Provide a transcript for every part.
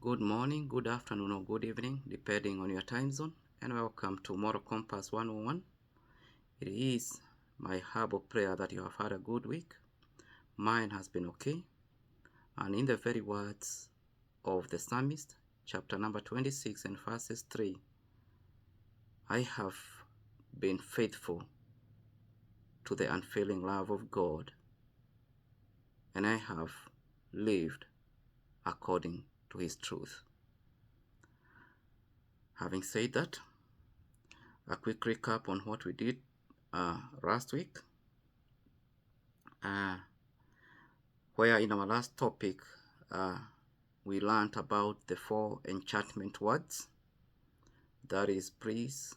Good morning, good afternoon, or good evening, depending on your time zone, and welcome to Moral Compass 101. It is my humble prayer that you have had a good week. Mine has been okay, and in the very words of the psalmist, chapter number 26 and verses 3, I have been faithful to the unfailing love of God, and I have lived according to his truth. Having said that, a quick recap on what we did last week, where in our last topic we learned about the 4 enchantment words. That is please,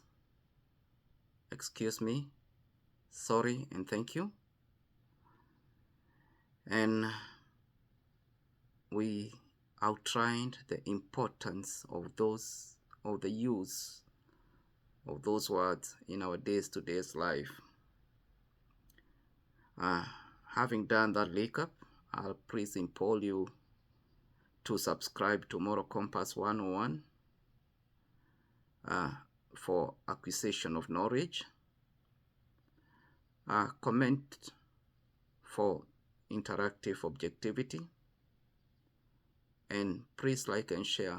excuse me, sorry, and thank you. And we outlined the importance of the use of those words in our day-to-day life. Having done that recap, I'll please implore you to subscribe to Moral Compass 101 for acquisition of knowledge. Comment for interactive objectivity, and please like and share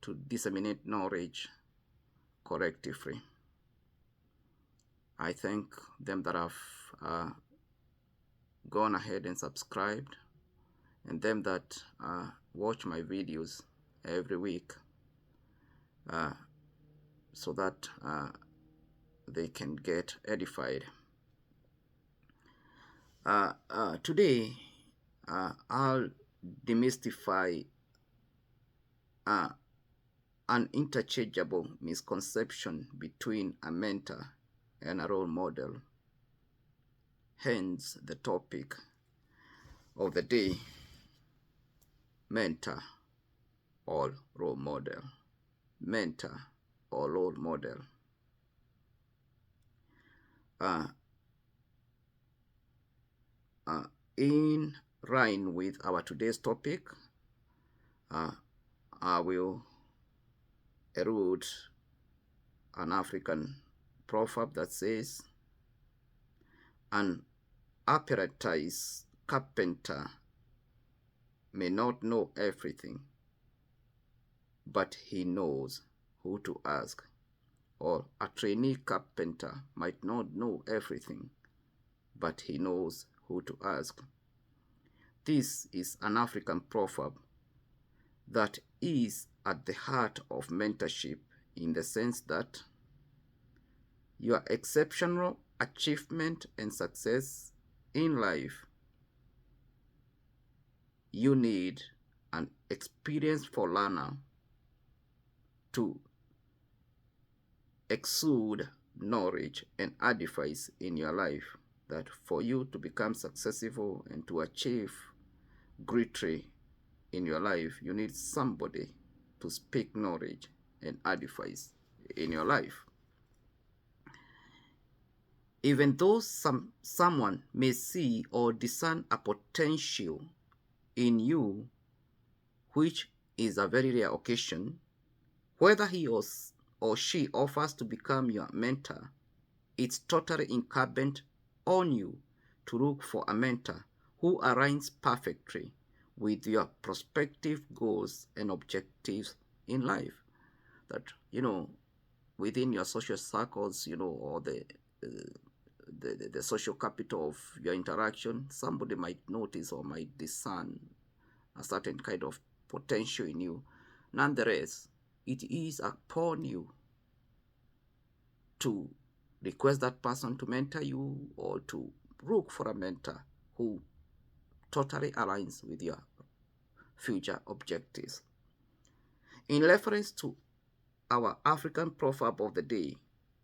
to disseminate knowledge collectively. I thank them that have gone ahead and subscribed, and them that watch my videos every week so that they can get edified. Today, I'll demystify an interchangeable misconception between a mentor and a role model. Hence, the topic of the day: mentor or role model. Mentor or role model. In line with our today's topic, I will erude an African proverb that says, an apprenticed carpenter may not know everything, but he knows who to ask. Or a trainee carpenter might not know everything, but he knows who to ask. This is an African proverb that is at the heart of mentorship, in the sense that your exceptional achievement and success in life, you need an experienced learner to exude knowledge and advice in your life, that for you to become successful and to achieve greatly in your life, you need somebody to speak knowledge and advice in your life. Even though someone may see or discern a potential in you, which is a very rare occasion, whether he or she offers to become your mentor, it's totally incumbent on you to look for a mentor who aligns perfectly with your prospective goals and objectives in life. That, within your social circles, or the social capital of your interaction, somebody might notice or might discern a certain kind of potential in you. Nonetheless, it is upon you to request that person to mentor you, or to look for a mentor who totally aligns with your future objectives. In reference to our African proverb of the day,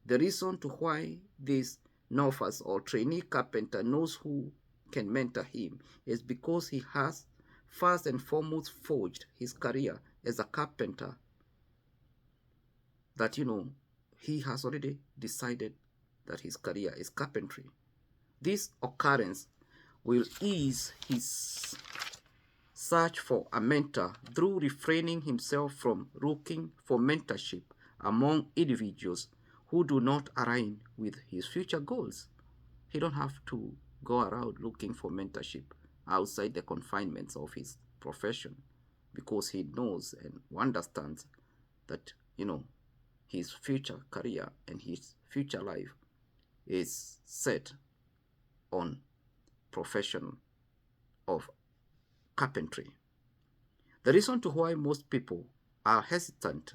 the reason to why this novice or trainee carpenter knows who can mentor him is because he has first and foremost forged his career as a carpenter, that he has already decided that his career is carpentry. This occurrence will ease his search for a mentor through refraining himself from looking for mentorship among individuals who do not align with his future goals. He don't have to go around looking for mentorship outside the confinements of his profession, because he knows and understands that, his future career and his future life is set on profession of carpentry. The reason to why most people are hesitant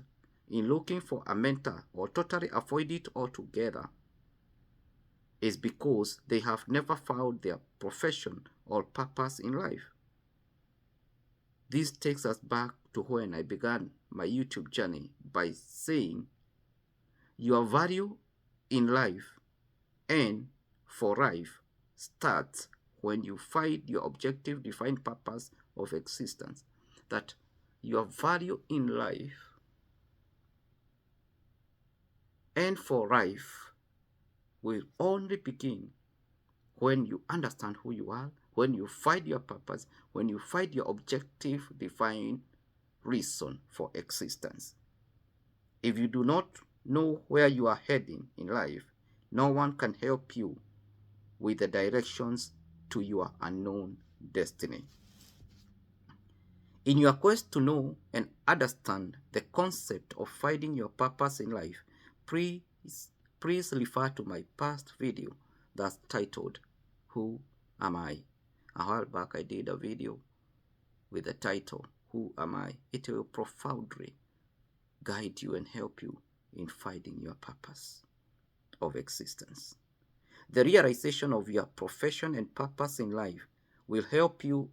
in looking for a mentor or totally avoid it altogether is because they have never found their profession or purpose in life. This takes us back to when I began my YouTube journey by saying your value in life and for life starts when you find your objective defined purpose of existence. That your value in life and for life will only begin when you understand who you are, when you find your purpose, when you find your objective defined reason for existence. If you do not know where you are heading in life, no one can help you with the directions to your unknown destiny. In your quest to know and understand the concept of finding your purpose in life, please, please refer to my past video that's titled, Who Am I? A while back I did a video with the title, Who Am I? It will profoundly guide you and help you in finding your purpose of existence. The realization of your profession and purpose in life will help you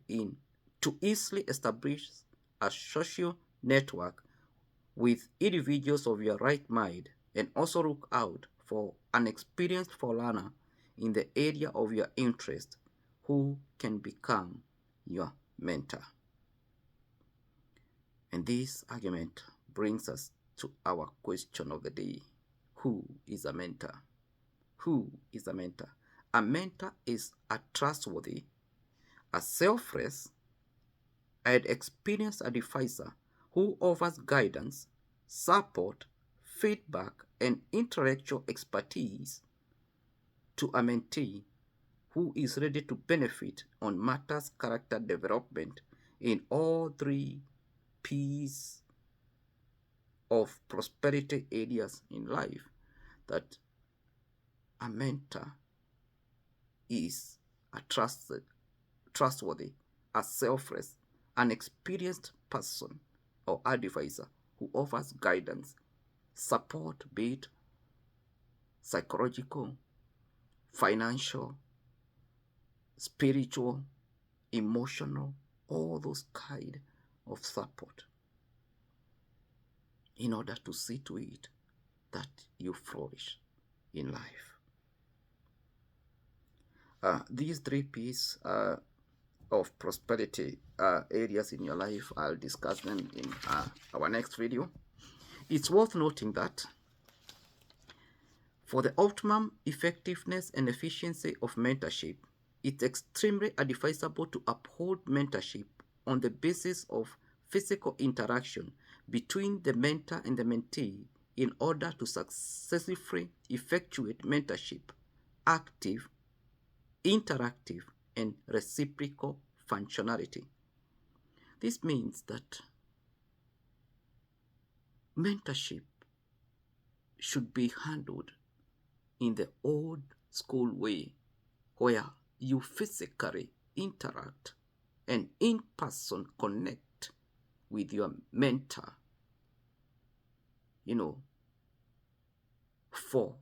to easily establish a social network with individuals of your right mind, and also look out for an experienced forerunner in the area of your interest who can become your mentor. And this argument brings us to our question of the day. Who is a mentor? Who is a mentor? A mentor is a trustworthy, a selfless, and experienced advisor who offers guidance, support, feedback, and intellectual expertise to a mentee who is ready to benefit on matters character development in all three P's of prosperity areas in life. That a mentor is a trustworthy, a selfless, an experienced person or advisor who offers guidance, support, be it psychological, financial, spiritual, emotional, all those kind of support in order to see to it that you flourish in life. These three P's of prosperity areas in your life, I'll discuss them in our next video. It's worth noting that for the optimum effectiveness and efficiency of mentorship, it's extremely advisable to uphold mentorship on the basis of physical interaction between the mentor and the mentee in order to successfully effectuate mentorship, active, interactive, and reciprocal functionality. This means that mentorship should be handled in the old school way, where you physically interact and in person connect with your mentor, for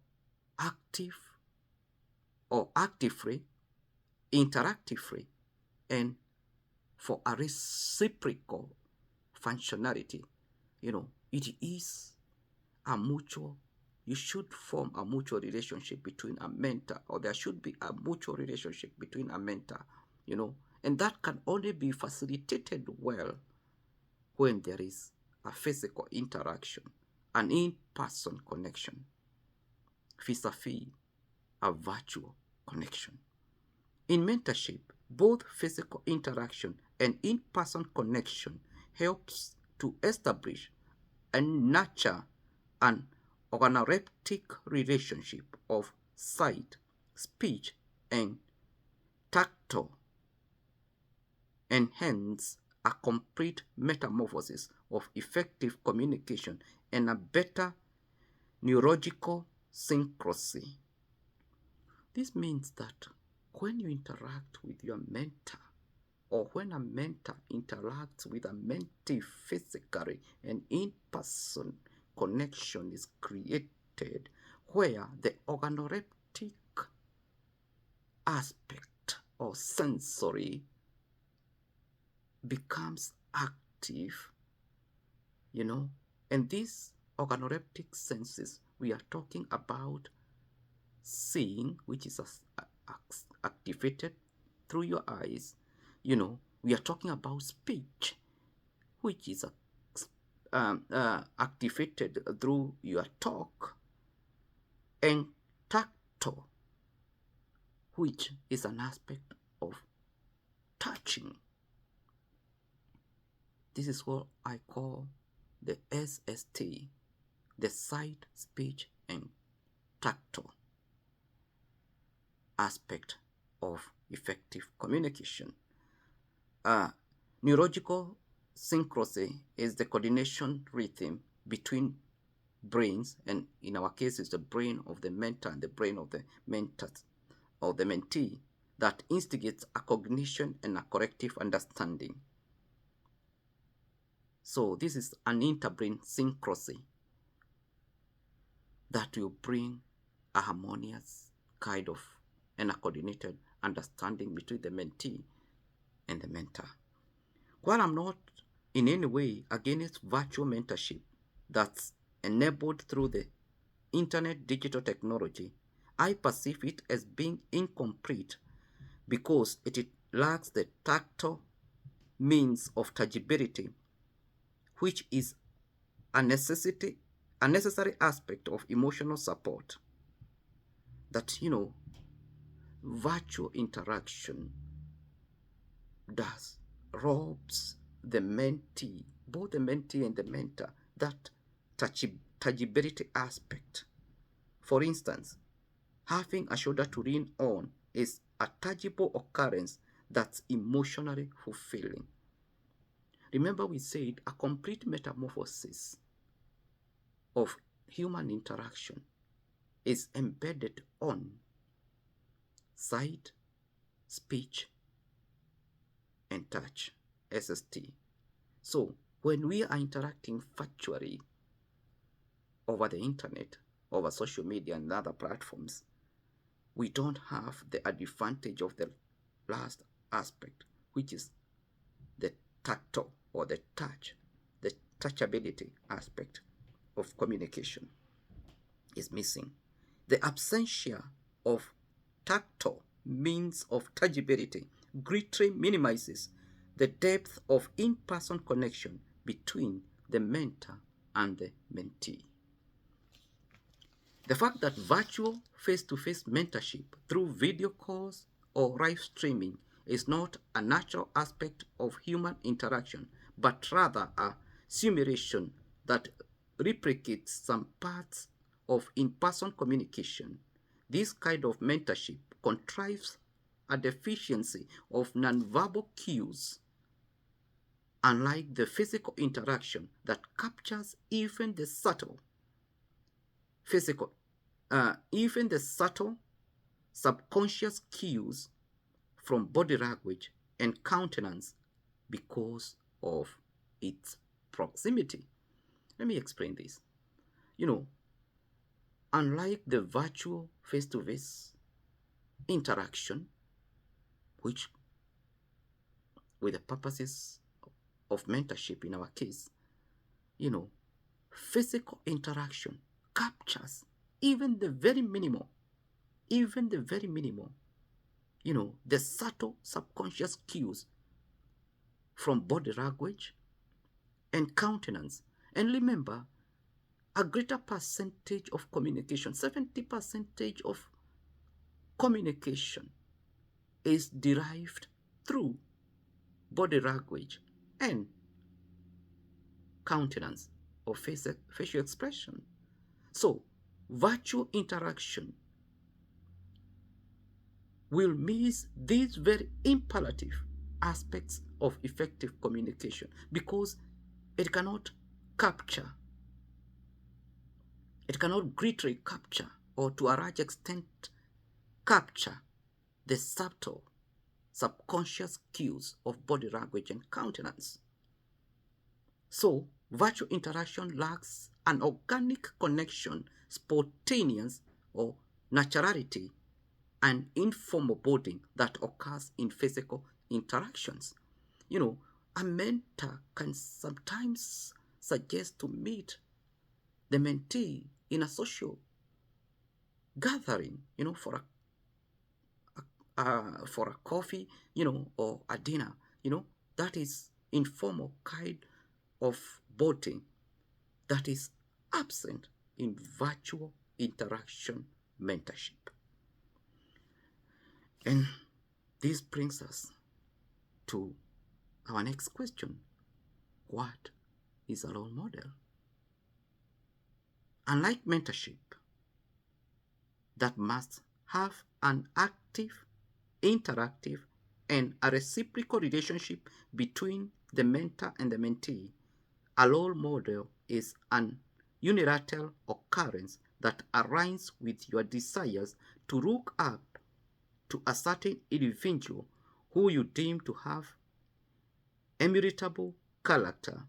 active or actively, interactively, and for a reciprocal functionality. It is a mutual, you should form a mutual relationship between a mentor, or there should be a mutual relationship between a mentor, and that can only be facilitated well when there is a physical interaction, an in-person connection, vis-a-vis a virtual connection. In mentorship, Both physical interaction and in-person connection helps to establish and nurture an organoleptic relationship of sight, speech, and tactile, and hence a complete metamorphosis of effective communication and a better neurological synchrony. This means that when you interact with your mentor, or when a mentor interacts with a mentee physically, an in-person connection is created where the organoleptic aspect or sensory becomes active, and these organoleptic senses, we are talking about seeing, which is activated through your eyes. We are talking about speech, which is activated through your talk, and tactile, which is an aspect of touching. This is what I call the SST, the sight, speech, and tactile aspect of effective communication. Neurological synchrony is the coordination rhythm between brains, and in our case, it's the brain of the mentor and the brain of the mentor or the mentee, that instigates a cognition and a corrective understanding. So this is an interbrain synchrony that will bring a harmonious kind of and a coordinated understanding between the mentee and the mentor. While I'm not in any way against virtual mentorship that's enabled through the internet digital technology, I perceive it as being incomplete because it lacks the tactile means of tangibility, which is a necessary aspect of emotional support. That virtual interaction does robs the mentee, both the mentee and the mentor, that tangibility aspect. For instance, having a shoulder to lean on is a tangible occurrence that's emotionally fulfilling. Remember, we said a complete metamorphosis of human interaction is embedded on sight, speech, and touch, SST. So when we are interacting virtually over the internet, over social media and other platforms, we don't have the advantage of the last aspect, which is the tactile or the touch, the touchability aspect of communication is missing. The absentia of tactile means of tangibility greatly minimizes the depth of in-person connection between the mentor and the mentee. The fact that virtual face-to-face mentorship through video calls or live streaming is not a natural aspect of human interaction, but rather a simulation that replicates some parts of in-person communication. This kind of mentorship contrives a deficiency of nonverbal cues, unlike the physical interaction that captures even the subtle subconscious cues from body language and countenance because of its proximity. Let me explain this. Unlike the virtual face-to-face interaction, which with the purposes of mentorship in our case, physical interaction captures even the very minimal, the subtle subconscious cues from body language and countenance. And remember, a greater percentage of communication, 70% of communication is derived through body language and countenance or facial expression. So, virtual interaction will miss these very imperative aspects of effective communication because it cannot capture, it cannot greatly capture or to a large extent capture the subtle subconscious cues of body language and countenance. So, virtual interaction lacks an organic connection, spontaneous or naturality, and informal bonding that occurs in physical interactions. You know, a mentor can sometimes suggest to meet the mentee in a social gathering, for a coffee, or a dinner, that is informal kind of bonding that is absent in virtual interaction mentorship. And this brings us to our next question. What is a role model? Unlike mentorship that must have an active, interactive, and a reciprocal relationship between the mentor and the mentee, a role model is an unilateral occurrence that aligns with your desires to look up to a certain individual who you deem to have immutable character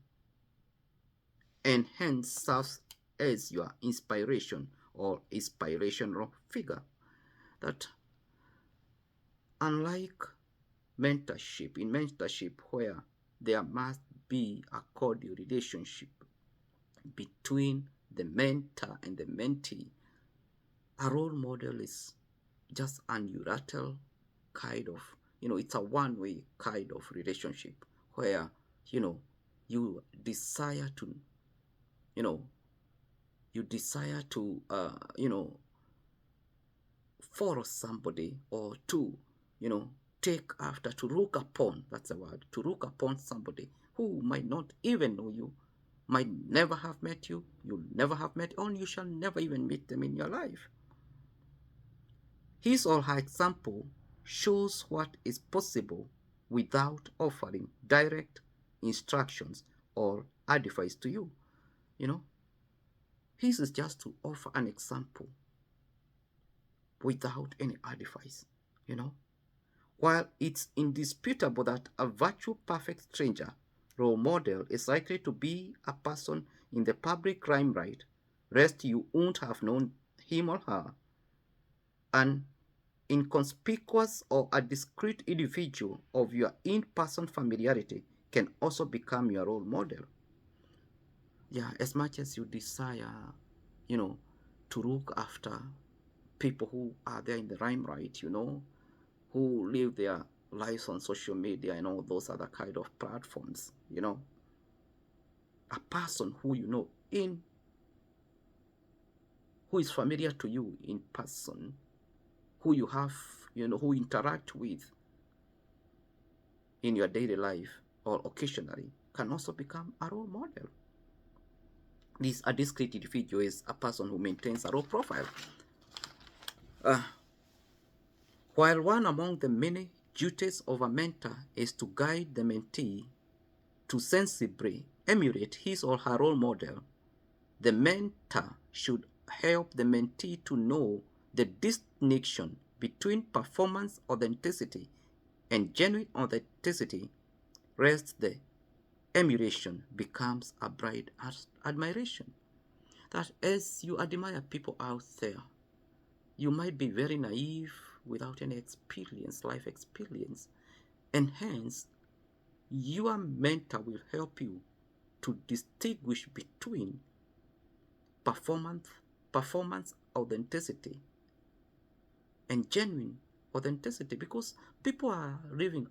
and hence serves as your inspiration or inspirational figure. That unlike mentorship, in mentorship where there must be a cordial relationship between the mentor and the mentee, a role model is just an unilateral kind of, it's a one-way kind of relationship where, you desire to, you know, you desire to, follow somebody or to, take after, to look upon, that's the word, to look upon somebody who might not even know you, might never have met you, you'll never have met, or you shall never even meet them in your life. His or her example shows what is possible without offering direct instructions or advice to you. His is just to offer an example without any advice. While it's indisputable that a virtual perfect stranger role model is likely to be a person in the public limelight, rest you won't have known him or her, an inconspicuous or a discreet individual of your in-person familiarity can also become your role model. Yeah, as much as you desire, to look after people who are there in the limelight, who live their lives on social media and all those other kind of platforms, a person who who is familiar to you in person, who you have, who interact with in your daily life or occasionally, can also become a role model. A discrete individual is a person who maintains a low profile. While one among the many duties of a mentor is to guide the mentee to sensibly emulate his or her role model, the mentor should help the mentee to know the distinction between performance authenticity and genuine authenticity, lest the emulation becomes a blind admiration. That as you admire people out there, you might be very naive without any life experience, and hence your mentor will help you to distinguish between performance authenticity and genuine authenticity, because people are living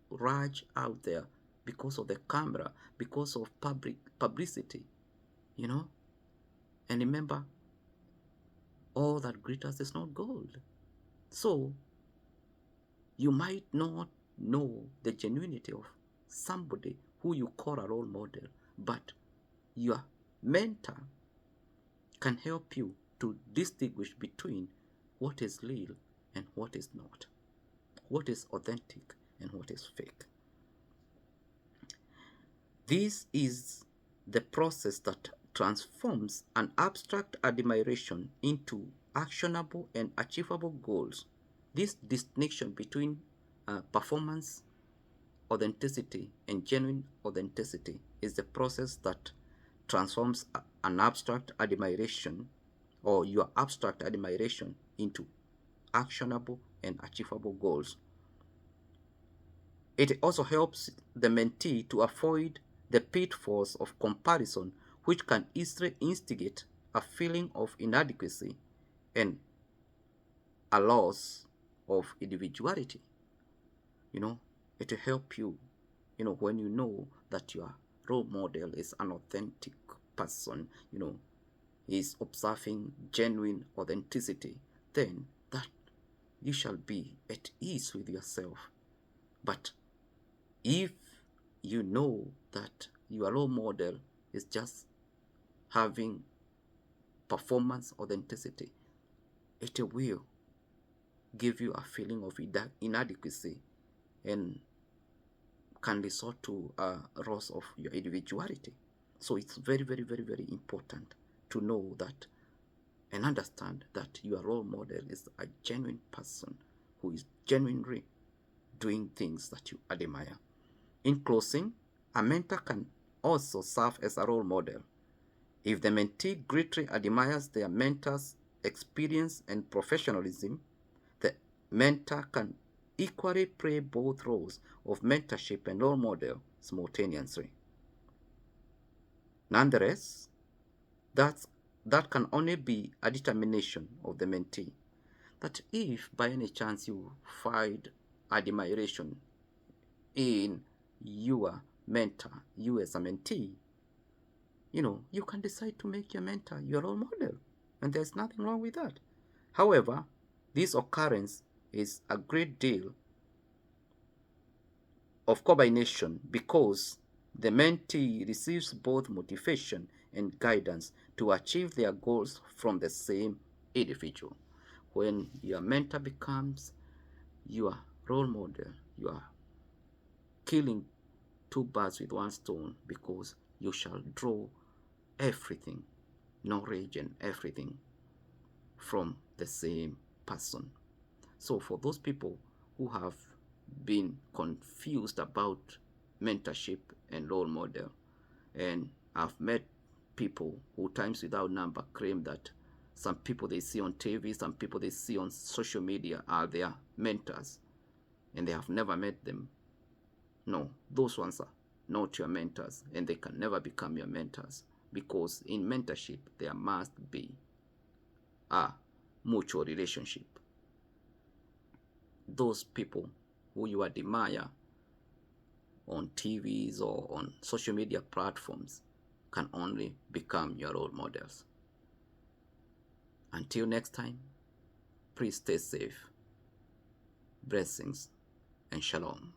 large out there because of the camera, because of publicity, and remember, all that glitters is not gold. So you might not know the genuinity of somebody who you call a role model, but your mentor can help you to distinguish between what is real and what is not, what is authentic and what is fake. This is the process that transforms an abstract admiration into actionable and achievable goals. This distinction between performance authenticity and genuine authenticity is the process that transforms an abstract admiration or your abstract admiration into actionable and achievable goals. It also helps the mentee to avoid the pitfalls of comparison, which can easily instigate a feeling of inadequacy and a loss of individuality. It will help you, when you know that your role model is an authentic person, is observing genuine authenticity, then that you shall be at ease with yourself. But if you know that your role model is just having performance authenticity, it will give you a feeling of inadequacy and can resort to a loss of your individuality. So it's very, very, very, very important to know that and understand that your role model is a genuine person who is genuinely doing things that you admire. In closing, a mentor can also serve as a role model. If the mentee greatly admires their mentor's experience and professionalism, the mentor can equally play both roles of mentorship and role model simultaneously. Nonetheless, that can only be a determination of the mentee. That if by any chance you find admiration in your mentor, you as a mentee, you can decide to make your mentor your role model, and there's nothing wrong with that. However, this occurrence is a great deal of combination because the mentee receives both motivation and guidance to achieve their goals from the same individual. When your mentor becomes your role model, you are killing two birds with one stone because you shall draw everything, knowledge and everything from the same person. So for those people who have been confused about mentorship and role model, and I've met people who times without number claim that some people they see on TV, some people they see on social media are their mentors, and they have never met them. No, those ones are not your mentors, and they can never become your mentors, because in mentorship there must be a mutual relationship. Those people who you admire on TVs or on social media platforms can only become your role models. Until next time, please stay safe. Blessings and shalom.